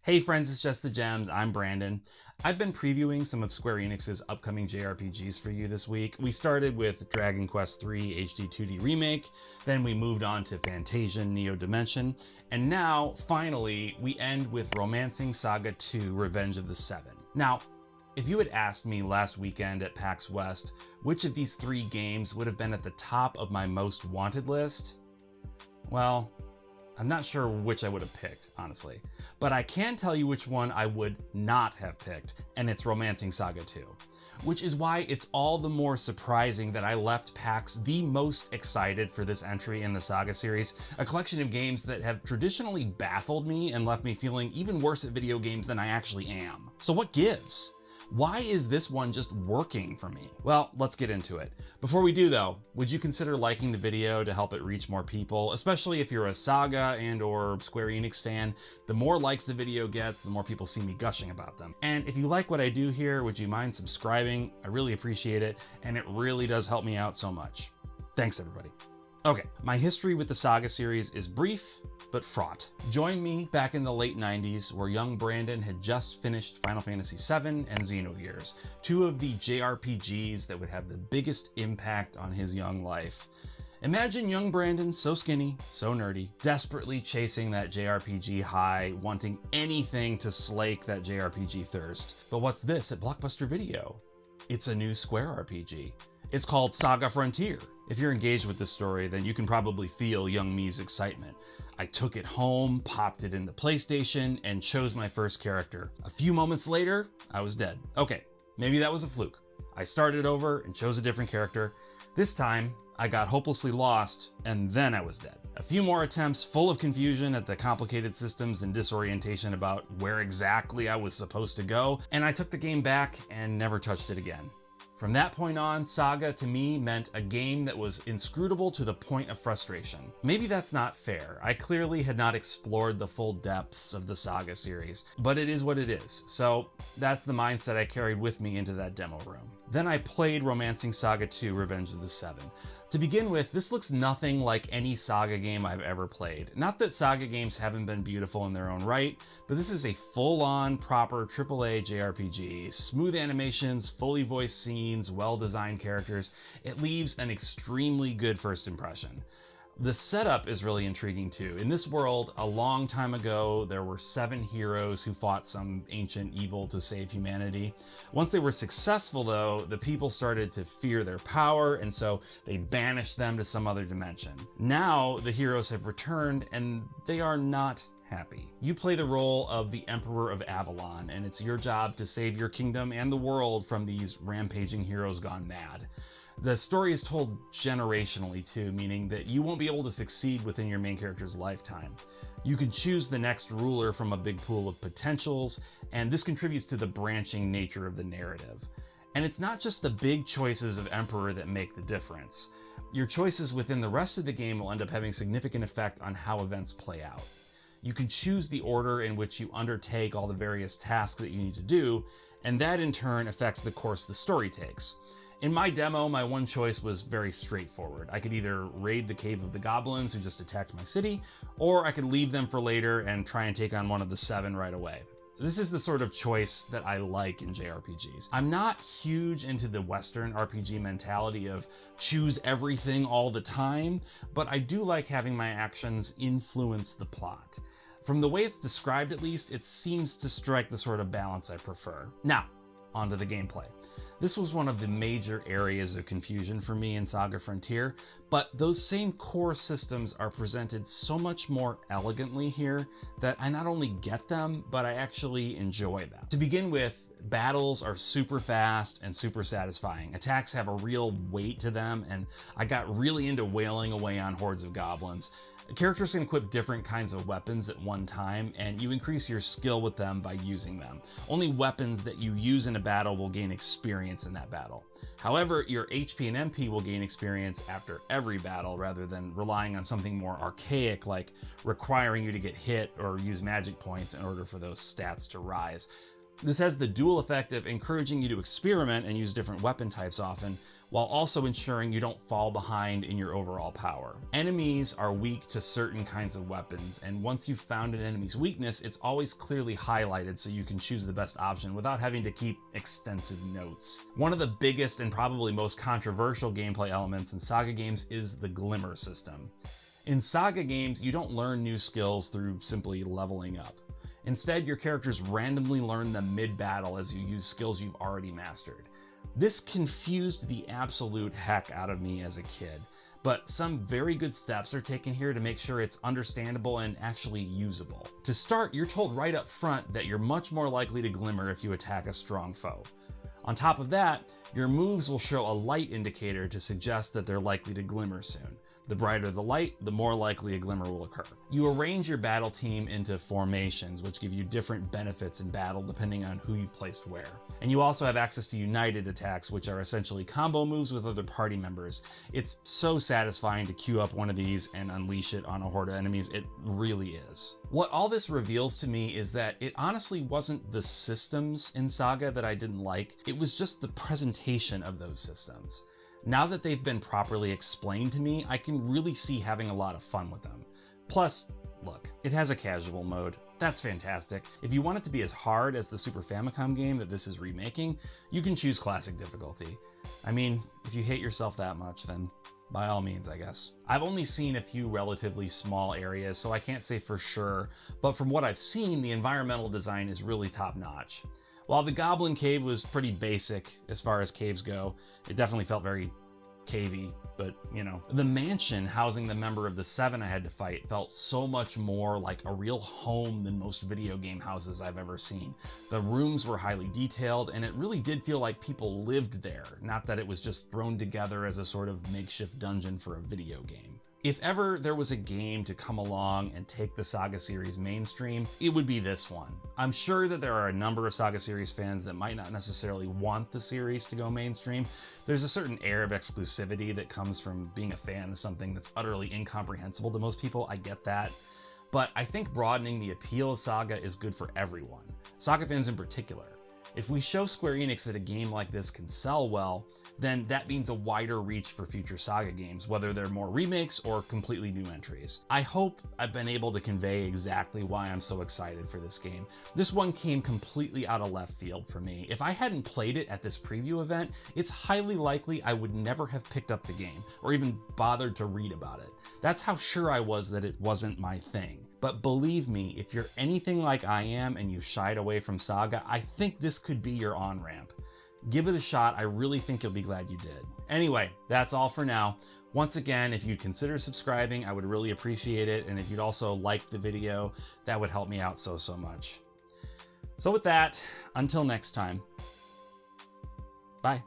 Hey friends, it's Just the Gems. I'm Brandon. I've been previewing some of Square Enix's upcoming JRPGs for you this week. We started with Dragon Quest III HD 2D Remake, then we moved on to Fantasian Neo Dimension, and now, finally, we end with Romancing Saga 2 Revenge of the Seven. Now, if you had asked me last weekend at PAX West which of these three games would have been at the top of my most wanted list, well, I'm not sure which I would have picked, honestly. But I can tell you which one I would not have picked, and it's Romancing Saga 2. Which is why it's all the more surprising that I left PAX the most excited for this entry in the Saga series, a collection of games that have traditionally baffled me and left me feeling even worse at video games than I actually am. So what gives? Why is this one just working for me? Well, let's get into it. Before we do though, would you consider liking the video to help it reach more people, especially if you're a Saga and or Square Enix fan? The more likes the video gets, the more people see me gushing about them. And if you like what I do here, would you mind subscribing? I really appreciate it, and it really does help me out so much. Thanks everybody. Okay, my history with the Saga series is brief, but fraught. Join me back in the late 90s where young Brandon had just finished Final Fantasy VII and Xenogears, two of the JRPGs that would have the biggest impact on his young life. Imagine young Brandon, so skinny, so nerdy, desperately chasing that JRPG high, wanting anything to slake that JRPG thirst. But what's this at Blockbuster Video? It's a new Square RPG. It's called SaGa Frontier. If you're engaged with this story, then you can probably feel young me's excitement. I took it home, popped it in the PlayStation, and chose my first character. A few moments later, I was dead. Okay, maybe that was a fluke. I started over and chose a different character. This time, I got hopelessly lost, and then I was dead. A few more attempts full of confusion at the complicated systems and disorientation about where exactly I was supposed to go, and I took the game back and never touched it again. From that point on, Saga to me meant a game that was inscrutable to the point of frustration. Maybe that's not fair. I clearly had not explored the full depths of the Saga series, but it is what it is. So that's the mindset I carried with me into that demo room. Then I played Romancing Saga 2 Revenge of the Seven. To begin with, this looks nothing like any Saga game I've ever played. Not that Saga games haven't been beautiful in their own right, but this is a full-on, proper AAA JRPG. Smooth animations, fully voiced scenes, well-designed characters. It leaves an extremely good first impression. The setup is really intriguing too. In this world, a long time ago, there were 7 heroes who fought some ancient evil to save humanity. Once they were successful though, the people started to fear their power, and so they banished them to some other dimension. Now, the heroes have returned, and they are not happy. You play the role of the Emperor of Avalon, and it's your job to save your kingdom and the world from these rampaging heroes gone mad. The story is told generationally too, meaning that you won't be able to succeed within your main character's lifetime. You can choose the next ruler from a big pool of potentials, and this contributes to the branching nature of the narrative. And it's not just the big choices of Emperor that make the difference. Your choices within the rest of the game will end up having significant effect on how events play out. You can choose the order in which you undertake all the various tasks that you need to do, and that in turn affects the course the story takes. In my demo, my one choice was very straightforward. I could either raid the Cave of the Goblins who just attacked my city, or I could leave them for later and try and take on one of the 7 right away. This is the sort of choice that I like in JRPGs. I'm not huge into the Western RPG mentality of choose everything all the time, but I do like having my actions influence the plot. From the way it's described at least, it seems to strike the sort of balance I prefer. Now, onto the gameplay. This was one of the major areas of confusion for me in SaGa Frontier, but those same core systems are presented so much more elegantly here that I not only get them, but I actually enjoy them. To begin with, battles are super fast and super satisfying. Attacks have a real weight to them, and I got really into wailing away on hordes of goblins. Characters can equip different kinds of weapons at one time, and you increase your skill with them by using them. Only weapons that you use in a battle will gain experience in that battle. However, your HP and MP will gain experience after every battle rather than relying on something more archaic like requiring you to get hit or use magic points in order for those stats to rise. This has the dual effect of encouraging you to experiment and use different weapon types often, while also ensuring you don't fall behind in your overall power. Enemies are weak to certain kinds of weapons, and once you've found an enemy's weakness, it's always clearly highlighted so you can choose the best option without having to keep extensive notes. One of the biggest and probably most controversial gameplay elements in SaGa games is the glimmer system. In SaGa games, you don't learn new skills through simply leveling up. Instead, your characters randomly learn them mid-battle as you use skills you've already mastered. This confused the absolute heck out of me as a kid, but some very good steps are taken here to make sure it's understandable and actually usable. To start, you're told right up front that you're much more likely to glimmer if you attack a strong foe. On top of that, your moves will show a light indicator to suggest that they're likely to glimmer soon. The brighter the light, the more likely a glimmer will occur. You arrange your battle team into formations, which give you different benefits in battle depending on who you've placed where. And you also have access to united attacks, which are essentially combo moves with other party members. It's so satisfying to queue up one of these and unleash it on a horde of enemies, it really is. What all this reveals to me is that it honestly wasn't the systems in SaGa that I didn't like, it was just the presentation of those systems. Now that they've been properly explained to me, I can really see having a lot of fun with them. Plus, look, it has a casual mode. That's fantastic. If you want it to be as hard as the Super Famicom game that this is remaking, you can choose classic difficulty. I mean, if you hate yourself that much, then by all means, I guess. I've only seen a few relatively small areas, so I can't say for sure, but from what I've seen, the environmental design is really top-notch. While the Goblin Cave was pretty basic as far as caves go, it definitely felt very cavey, but you know. The mansion housing the member of the Seven I had to fight felt so much more like a real home than most video game houses I've ever seen. The rooms were highly detailed, and it really did feel like people lived there, not that it was just thrown together as a sort of makeshift dungeon for a video game. If ever there was a game to come along and take the SaGa series mainstream, it would be this one. I'm sure that there are a number of SaGa series fans that might not necessarily want the series to go mainstream. There's a certain air of exclusivity that comes from being a fan of something that's utterly incomprehensible to most people, I get that. But I think broadening the appeal of SaGa is good for everyone, SaGa fans in particular. If we show Square Enix that a game like this can sell well, then that means a wider reach for future SaGa games, whether they're more remakes or completely new entries. I hope I've been able to convey exactly why I'm so excited for this game. This one came completely out of left field for me. If I hadn't played it at this preview event, it's highly likely I would never have picked up the game, or even bothered to read about it. That's how sure I was that it wasn't my thing. But believe me, if you're anything like I am and you've shied away from SaGa, I think this could be your on-ramp. Give it a shot, I really think you'll be glad you did. Anyway, that's all for now. Once again, if you'd consider subscribing, I would really appreciate it, and if you'd also like the video, that would help me out so much. So with that, until next time, bye.